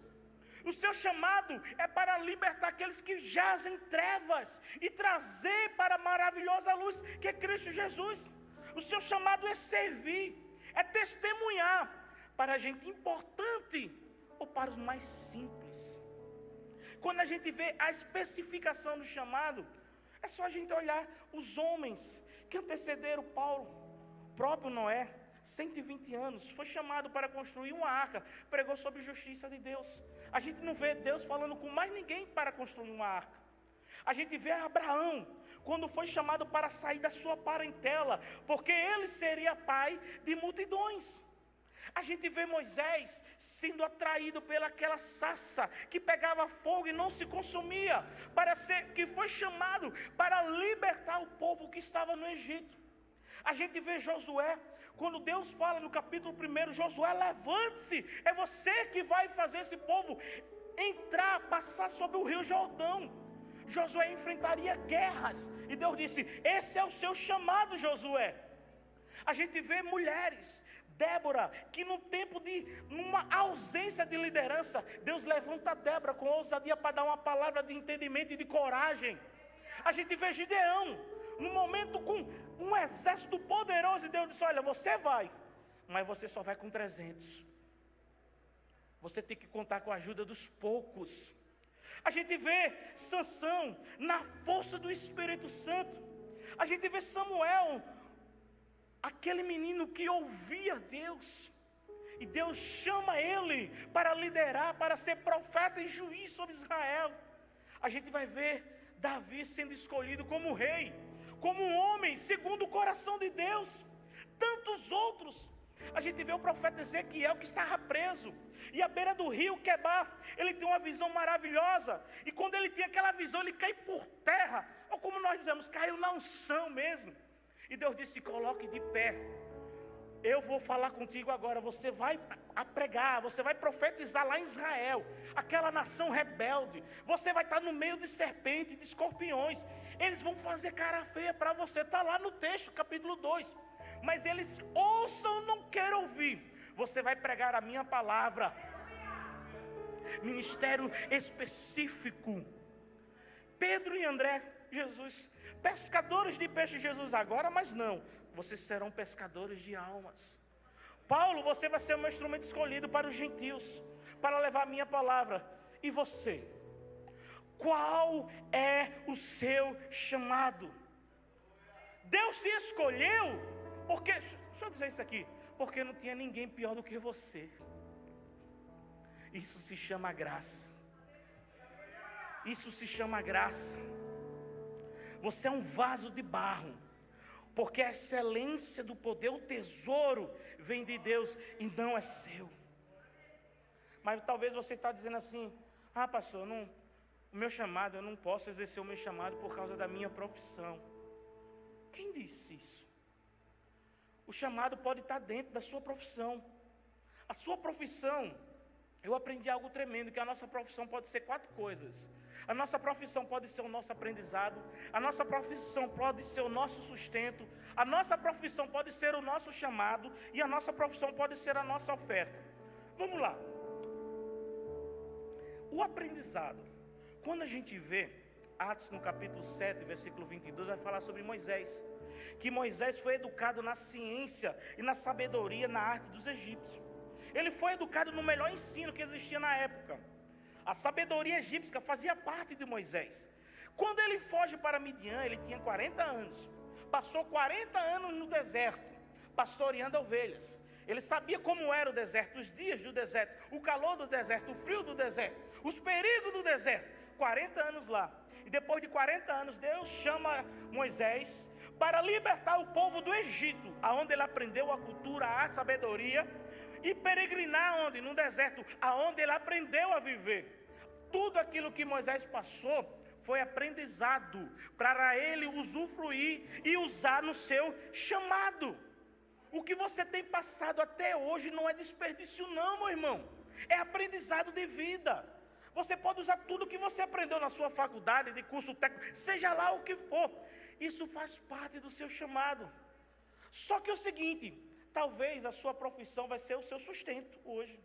O seu chamado é para libertar aqueles que jazem em trevas e trazer para a maravilhosa luz, que é Cristo Jesus. O seu chamado é servir, é testemunhar para a gente importante ou para os mais simples. Quando a gente vê a especificação do chamado, é só a gente olhar os homens que antecederam Paulo. O próprio Noé, 120 anos, foi chamado para construir uma arca, pregou sobre a justiça de Deus. A gente não vê Deus falando com mais ninguém para construir uma arca. A gente vê Abraão, quando foi chamado para sair da sua parentela, porque ele seria pai de multidões. A gente vê Moisés sendo atraído pelaquela sarça que pegava fogo e não se consumia, que foi chamado para libertar o povo que estava no Egito. A gente vê Josué, quando Deus fala no capítulo 1, Josué, levante-se, é você que vai fazer esse povo entrar, passar sobre o rio Jordão. Josué enfrentaria guerras, e Deus disse, esse é o seu chamado, Josué. A gente vê mulheres, Débora, que numa ausência de liderança, Deus levanta Débora com ousadia para dar uma palavra de entendimento e de coragem. A gente vê Gideão, num momento com um exército poderoso, e Deus disse, olha, você vai, mas você só vai com 300. Você tem que contar com a ajuda dos poucos. A gente vê Sansão na força do Espírito Santo. A gente vê Samuel, aquele menino que ouvia Deus, e Deus chama ele para liderar, para ser profeta e juiz sobre Israel. A gente vai ver Davi sendo escolhido como rei, como um homem segundo o coração de Deus. Tantos outros. A gente vê o profeta Ezequiel, que estava preso, e à beira do rio Quebar, ele tem uma visão maravilhosa, e quando ele tem aquela visão, ele cai por terra, ou como nós dizemos, caiu na unção mesmo. E Deus disse, coloque de pé, eu vou falar contigo agora, você vai pregar, você vai profetizar lá em Israel, aquela nação rebelde, você vai estar no meio de serpentes e de escorpiões, eles vão fazer cara feia para você, está lá no texto, capítulo 2, mas eles ouçam, não queiram ouvir, você vai pregar a minha palavra. Ministério específico. Pedro e André, Jesus, pescadores de peixe, Jesus agora, mas não, vocês serão pescadores de almas. Paulo, você vai ser o meu instrumento escolhido para os gentios, para levar a minha palavra. E você? Qual é o seu chamado? Deus te escolheu, porque, deixa eu dizer isso aqui, porque não tinha ninguém pior do que você. Isso se chama graça. Isso se chama graça. Você é um vaso de barro, porque a excelência do poder, o tesouro, vem de Deus e não é seu. Mas talvez você está dizendo assim, pastor, o meu chamado, eu não posso exercer o meu chamado por causa da minha profissão. Quem disse isso? O chamado pode estar dentro da sua profissão. A sua profissão, eu aprendi algo tremendo, que a nossa profissão pode ser 4 coisas. A nossa profissão pode ser o nosso aprendizado, a nossa profissão pode ser o nosso sustento, a nossa profissão pode ser o nosso chamado, e a nossa profissão pode ser a nossa oferta. Vamos lá. O aprendizado, quando a gente vê Atos no capítulo 7, versículo 22, vai falar sobre Moisés, que Moisés foi educado na ciência e na sabedoria, na arte dos egípcios. Ele foi educado no melhor ensino que existia na época. A sabedoria egípcia fazia parte de Moisés. Quando ele foge para Midian, ele tinha 40 anos. Passou 40 anos no deserto, pastoreando ovelhas. Ele sabia como era o deserto, os dias do deserto, o calor do deserto, o frio do deserto, os perigos do deserto. 40 anos lá. E depois de 40 anos, Deus chama Moisés para libertar o povo do Egito, aonde ele aprendeu a cultura, a arte, a sabedoria, e peregrinar onde? No deserto, aonde ele aprendeu a viver. Tudo aquilo que Moisés passou foi aprendizado para ele usufruir e usar no seu chamado. O que você tem passado até hoje não é desperdício não, meu irmão. É aprendizado de vida. Você pode usar tudo que você aprendeu na sua faculdade, de curso técnico, seja lá o que for. Isso faz parte do seu chamado. Só que é o seguinte, talvez a sua profissão vai ser o seu sustento hoje.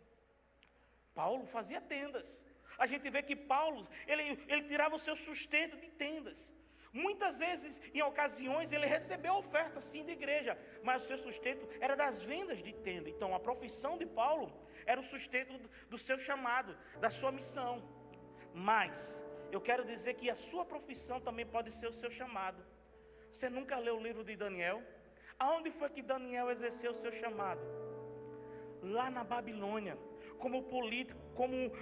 Paulo fazia tendas. A gente vê que Paulo, ele tirava o seu sustento de tendas. Muitas vezes, em ocasiões, ele recebeu oferta sim de igreja, mas o seu sustento era das vendas de tenda. Então a profissão de Paulo era o sustento do seu chamado, da sua missão. Mas eu quero dizer que a sua profissão também pode ser o seu chamado. Você nunca leu o livro de Daniel? Aonde foi que Daniel exerceu o seu chamado? Lá na Babilônia, como político, como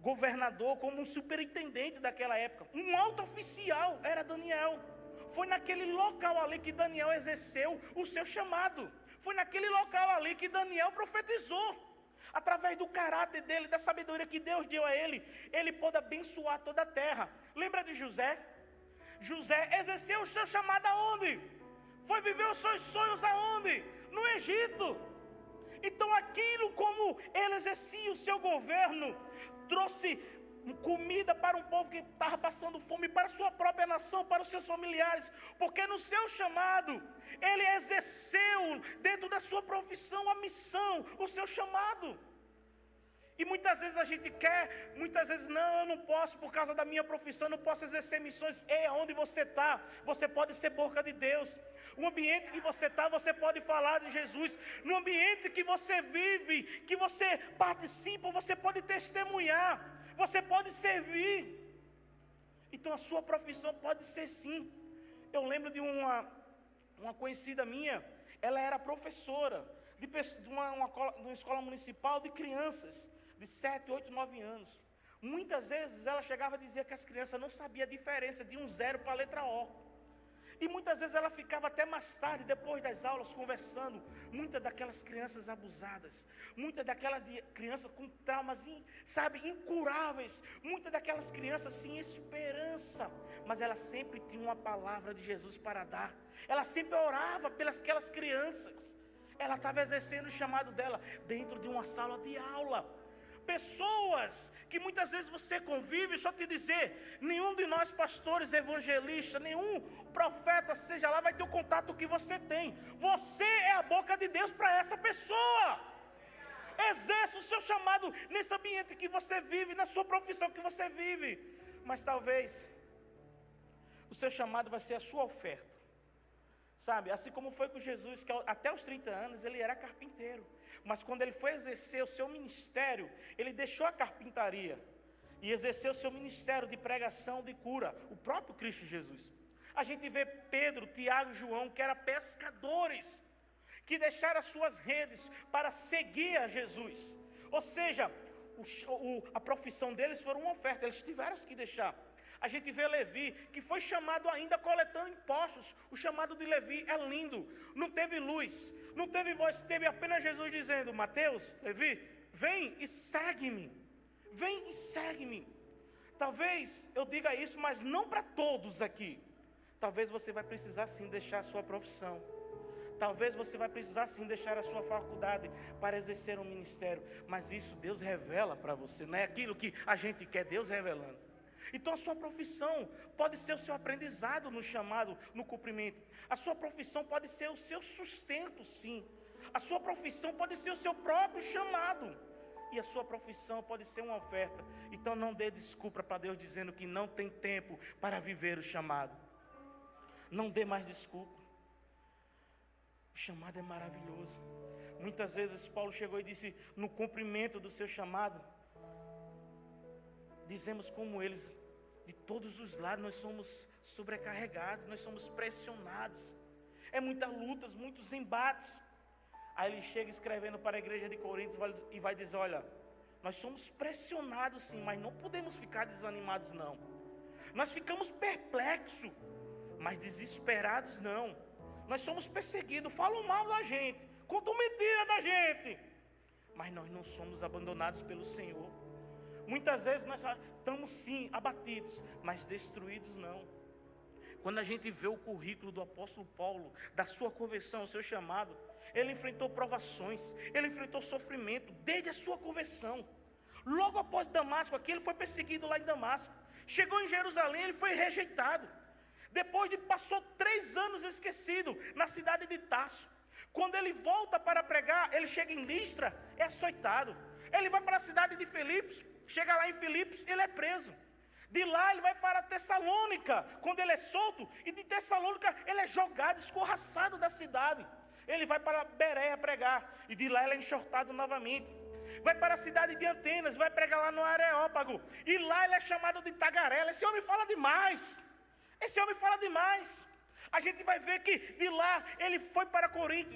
governador, como um superintendente daquela época. Um alto oficial era Daniel. Foi naquele local ali que Daniel exerceu o seu chamado. Foi naquele local ali que Daniel profetizou. Através do caráter dele, da sabedoria que Deus deu a ele, ele pôde abençoar toda a terra. Lembra de José? José exerceu o seu chamado aonde? Foi viver os seus sonhos aonde? No Egito. Então aquilo como ele exercia o seu governo, trouxe comida para um povo que estava passando fome, para a sua própria nação, para os seus familiares, porque no seu chamado, ele exerceu dentro da sua profissão a missão, o seu chamado. E muitas vezes a gente quer, muitas vezes não, eu não posso por causa da minha profissão, não posso exercer missões. Ei, aonde você está, você pode ser boca de Deus. O ambiente que você está, você pode falar de Jesus. No ambiente que você vive, que você participa, você pode testemunhar. Você pode servir. Então a sua profissão pode ser sim. Eu lembro de uma conhecida minha. Ela era professora de uma escola municipal de crianças de 7, 8, 9 anos. Muitas vezes ela chegava a dizer que as crianças não sabiam a diferença de um zero para a letra O. E muitas vezes ela ficava até mais tarde, depois das aulas, conversando. Muitas daquelas crianças abusadas, muitas daquelas crianças com traumas, incuráveis. Muitas daquelas crianças sem esperança. Mas ela sempre tinha uma palavra de Jesus para dar. Ela sempre orava pelas aquelas crianças. Ela estava exercendo o chamado dela dentro de uma sala de aula. Pessoas que muitas vezes você convive, só te dizer, nenhum de nós pastores, evangelistas, nenhum profeta, seja lá, vai ter o contato que você tem. Você é a boca de Deus para essa pessoa. Exerça o seu chamado nesse ambiente que você vive, na sua profissão que você vive. Mas talvez o seu chamado vai ser a sua oferta. Sabe, assim como foi com Jesus, que até os 30 anos ele era carpinteiro. Mas quando ele foi exercer o seu ministério, ele deixou a carpintaria e exerceu o seu ministério de pregação, de cura, o próprio Cristo Jesus. A gente vê Pedro, Tiago e João, que eram pescadores, que deixaram as suas redes para seguir a Jesus. Ou seja, a profissão deles foi uma oferta, eles tiveram que deixar. A gente vê Levi, que foi chamado ainda coletando impostos. O chamado de Levi é lindo. Não teve luz, não teve voz, teve apenas Jesus dizendo: Mateus, Levi, vem e segue-me. Vem e segue-me. Talvez eu diga isso, mas não para todos aqui. Talvez você vai precisar sim deixar a sua profissão. Talvez você vai precisar sim deixar a sua faculdade para exercer um ministério. Mas isso Deus revela para você, não é aquilo que a gente quer, Deus revelando. Então a sua profissão pode ser o seu aprendizado no chamado, no cumprimento. A sua profissão pode ser o seu sustento, sim. A sua profissão pode ser o seu próprio chamado. E a sua profissão pode ser uma oferta. Então não dê desculpa para Deus dizendo que não tem tempo para viver o chamado. Não dê mais desculpa. O chamado é maravilhoso. Muitas vezes Paulo chegou e disse, no cumprimento do seu chamado, dizemos como eles, de todos os lados nós somos sobrecarregados, nós somos pressionados. É muitas lutas, muitos embates. Aí ele chega escrevendo para a igreja de Coríntios e vai dizer, olha, nós somos pressionados sim, mas não podemos ficar desanimados não. Nós ficamos perplexos, mas desesperados não. Nós somos perseguidos, falam mal da gente, contam mentira da gente, mas nós não somos abandonados pelo Senhor. Muitas vezes nós estamos sim abatidos, mas destruídos não. Quando a gente vê o currículo do apóstolo Paulo, da sua conversão, o seu chamado, ele enfrentou provações, ele enfrentou sofrimento desde a sua conversão. Logo após Damasco, aqui ele foi perseguido lá em Damasco. Chegou em Jerusalém, ele foi rejeitado. Depois passou 3 anos esquecido na cidade de Tarso. Quando ele volta para pregar, ele chega em Listra, é açoitado. Ele vai para a cidade de Filipos, chega lá em Filipos, ele é preso. De lá ele vai para Tessalônica, quando ele é solto, e de Tessalônica ele é jogado, escorraçado da cidade. Ele vai para Bereia pregar, e de lá ele é enxortado novamente. Vai para a cidade de Atenas, vai pregar lá no Areópago, e lá ele é chamado de tagarela. Esse homem fala demais. Esse homem fala demais. A gente vai ver que de lá ele foi para Corinto,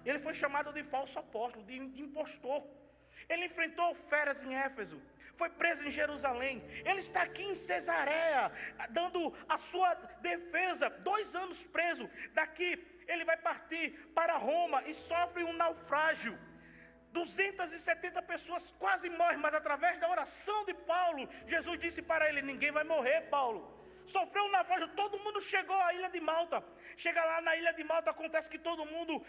ele foi chamado de falso apóstolo, de impostor. Ele enfrentou feras em Éfeso, foi preso em Jerusalém. Ele está aqui em Cesareia, dando a sua defesa. 2 anos preso. Daqui ele vai partir para Roma e sofre um naufrágio. 270 pessoas quase morrem, mas através da oração de Paulo, Jesus disse para ele: ninguém vai morrer, Paulo. Sofreu um naufrágio, todo mundo chegou à ilha de Malta. Chega lá na ilha de Malta, acontece que todo mundo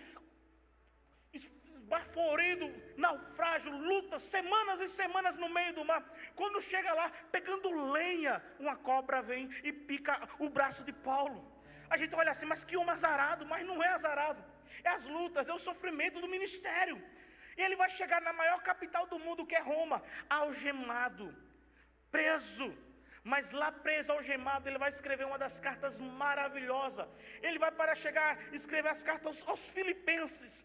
esbaforido, naufrágio, luta, semanas e semanas no meio do mar. Quando chega lá, pegando lenha, uma cobra vem e pica o braço de Paulo. A gente olha assim, mas que homem azarado. Mas não é azarado, é as lutas, é o sofrimento do ministério. E ele vai chegar na maior capital do mundo, que é Roma, algemado, preso. Mas lá preso, algemado, ele vai escrever uma das cartas maravilhosas. Ele vai para chegar, escrever as cartas aos filipenses.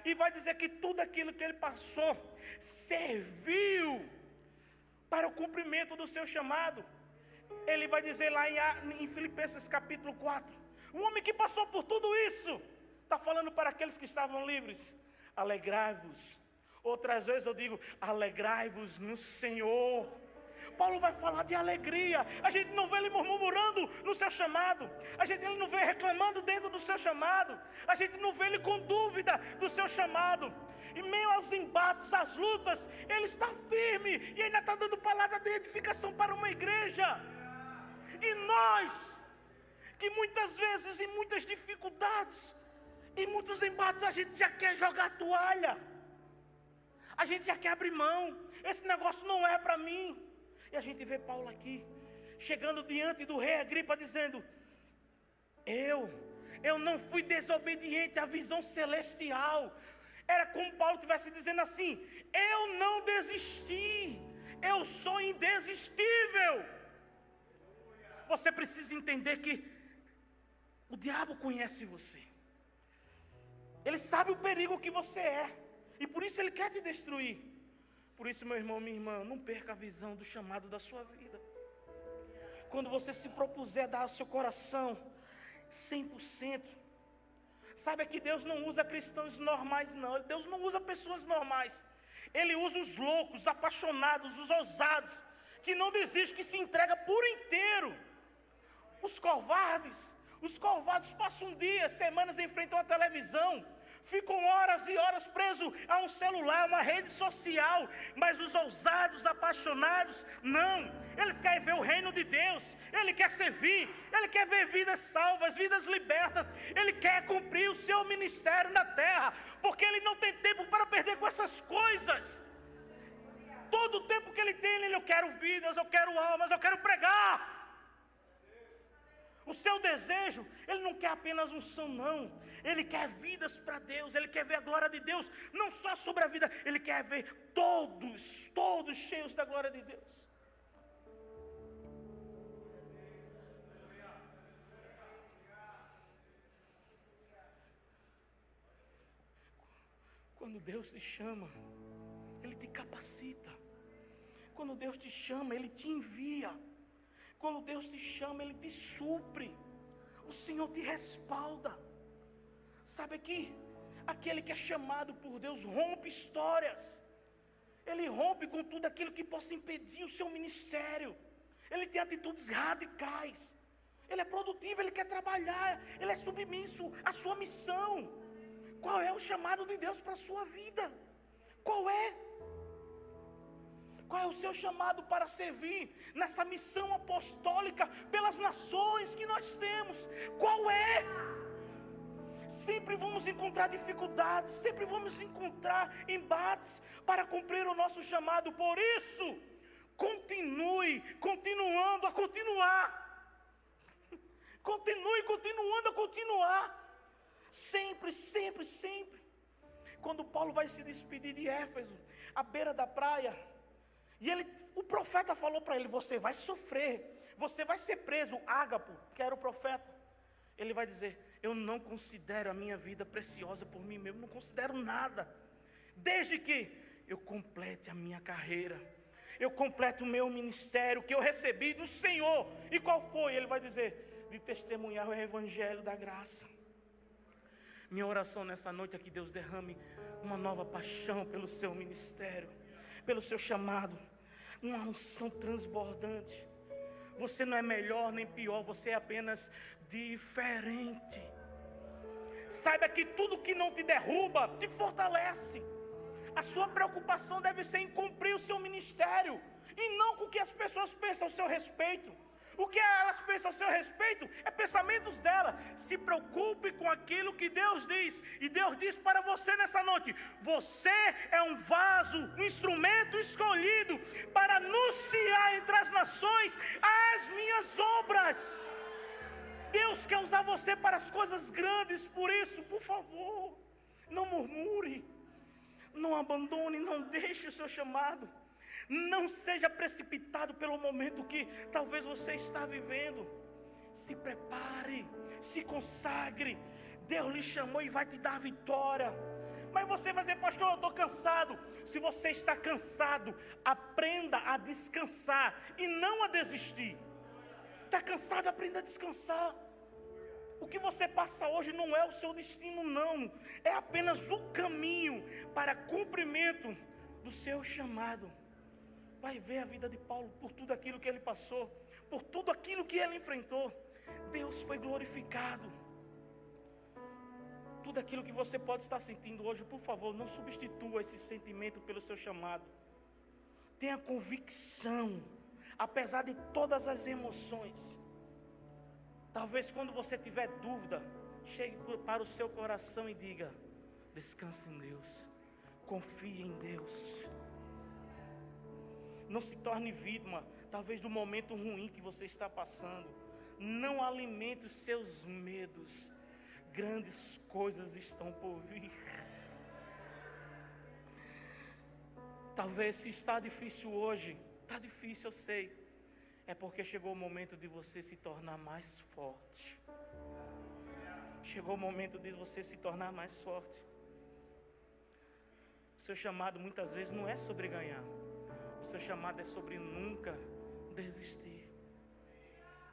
E vai dizer que tudo aquilo que ele passou serviu para o cumprimento do seu chamado. Ele vai dizer lá em Filipenses capítulo 4. Um homem que passou por tudo isso, está falando para aqueles que estavam livres: alegrai-vos. Outras vezes eu digo: alegrai-vos no Senhor. Paulo vai falar de alegria. A gente não vê ele murmurando no seu chamado. Ele não vê reclamando dentro do seu chamado. A gente não vê ele com dúvida do seu chamado. Em meio aos embates, às lutas, ele está firme e ainda está dando palavra de edificação para uma igreja. E nós, que muitas vezes, em muitas dificuldades, em muitos embates, a gente já quer jogar a toalha. A gente já quer abrir mão. Esse negócio não é para mim. E a gente vê Paulo aqui, chegando diante do rei Agripa, dizendo: eu não fui desobediente à visão celestial. Era como Paulo estivesse dizendo assim: eu não desisti, eu sou indesistível. Você precisa entender que o diabo conhece você. Ele sabe o perigo que você é, e por isso ele quer te destruir. Por isso, meu irmão, minha irmã, não perca a visão do chamado da sua vida. Quando você se propuser a dar ao seu coração 100%, saiba que Deus não usa cristãos normais, não. Deus não usa pessoas normais. Ele usa os loucos, os apaixonados, os ousados, que não desistem, que se entregam por inteiro. Os covardes passam dias, semanas em frente a uma televisão, ficam horas e horas presos a um celular, uma rede social. Mas os ousados, apaixonados, não. Eles querem ver o reino de Deus. Ele quer servir. Ele quer ver vidas salvas, vidas libertas. Ele quer cumprir o seu ministério na terra, porque ele não tem tempo para perder com essas coisas. Todo o tempo que ele tem, eu quero vidas, eu quero almas, eu quero pregar. O seu desejo, ele não quer apenas unção, não. Ele quer vidas para Deus, ele quer ver a glória de Deus, não só sobre a vida, ele quer ver todos cheios da glória de Deus. Quando Deus te chama, Ele te capacita. Quando Deus te chama, Ele te envia. Quando Deus te chama, Ele te supre. O Senhor te respalda. Sabe que aquele que é chamado por Deus rompe histórias. Ele rompe com tudo aquilo que possa impedir o seu ministério. Ele tem atitudes radicais. Ele é produtivo, ele quer trabalhar. Ele é submisso à sua missão. Qual é o chamado de Deus para a sua vida? Qual é? Qual é o seu chamado para servir nessa missão apostólica pelas nações que nós temos? Qual é? Sempre vamos encontrar dificuldades, sempre vamos encontrar embates para cumprir o nosso chamado. Por isso, continue continuando a continuar. Continue continuando a continuar. Sempre, sempre, sempre. Quando Paulo vai se despedir de Éfeso, à beira da praia, e o profeta falou para ele: você vai sofrer, você vai ser preso. Ágapo, que era o profeta, ele vai dizer: eu não considero a minha vida preciosa por mim mesmo, não considero nada, desde que eu complete a minha carreira, eu completo o meu ministério que eu recebi do Senhor. E qual foi? Ele vai dizer: de testemunhar o evangelho da graça. Minha oração nessa noite é que Deus derrame uma nova paixão pelo seu ministério, pelo seu chamado. uma unção transbordante. Você não é melhor nem pior, você é apenas diferente. Saiba que tudo que não te derruba, te fortalece. A sua preocupação deve ser em cumprir o seu ministério, e não com o que as pessoas pensam ao seu respeito. O que elas pensam a seu respeito é pensamentos dela. Se preocupe com aquilo que Deus diz. E Deus diz para você nessa noite: você é um vaso, um instrumento escolhido para anunciar entre as nações as minhas obras. Deus quer usar você para as coisas grandes. Por isso, por favor, não murmure, não abandone, não deixe o seu chamado. Não seja precipitado pelo momento que talvez você está vivendo. Se prepare, se consagre. Deus lhe chamou e vai te dar a vitória. Mas você vai dizer: pastor, eu estou cansado. Se você está cansado, aprenda a descansar e não a desistir. Está cansado, aprenda a descansar. O que você passa hoje não é o seu destino, não. É apenas o caminho para cumprimento do seu chamado. Vai ver a vida de Paulo, por tudo aquilo que ele passou, por tudo aquilo que ele enfrentou. Deus foi glorificado. Tudo aquilo que você pode estar sentindo hoje, por favor, não substitua esse sentimento pelo seu chamado. Tenha convicção, apesar de todas as emoções. Talvez quando você tiver dúvida, chegue para o seu coração e diga: descanse em Deus, confie em Deus. Não se torne vítima, talvez, do momento ruim que você está passando. Não alimente os seus medos. Grandes coisas estão por vir. Talvez, se está difícil hoje, está difícil, eu sei. É porque chegou o momento de você se tornar mais forte. Chegou o momento de você se tornar mais forte. O seu chamado muitas vezes não é sobre ganhar. O seu chamado é sobre nunca desistir.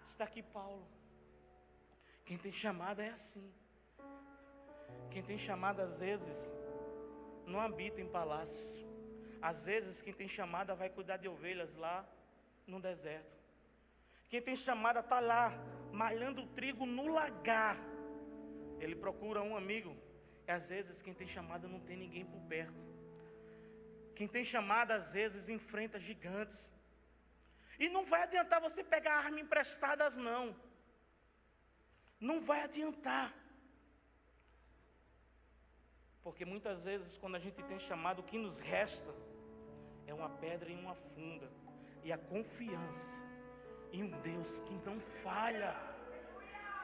Está aqui Paulo. Quem tem chamado é assim. Quem tem chamado às vezes não habita em palácios. Às vezes quem tem chamada vai cuidar de ovelhas lá no deserto. Quem tem chamada está lá malhando o trigo no lagar. Ele procura um amigo. E às vezes quem tem chamada não tem ninguém por perto. Quem tem chamada às vezes enfrenta gigantes. E não vai adiantar você pegar armas emprestadas, não. Não vai adiantar. Porque muitas vezes quando a gente tem chamado, o que nos resta é uma pedra em uma funda. E a confiança em um Deus que não falha.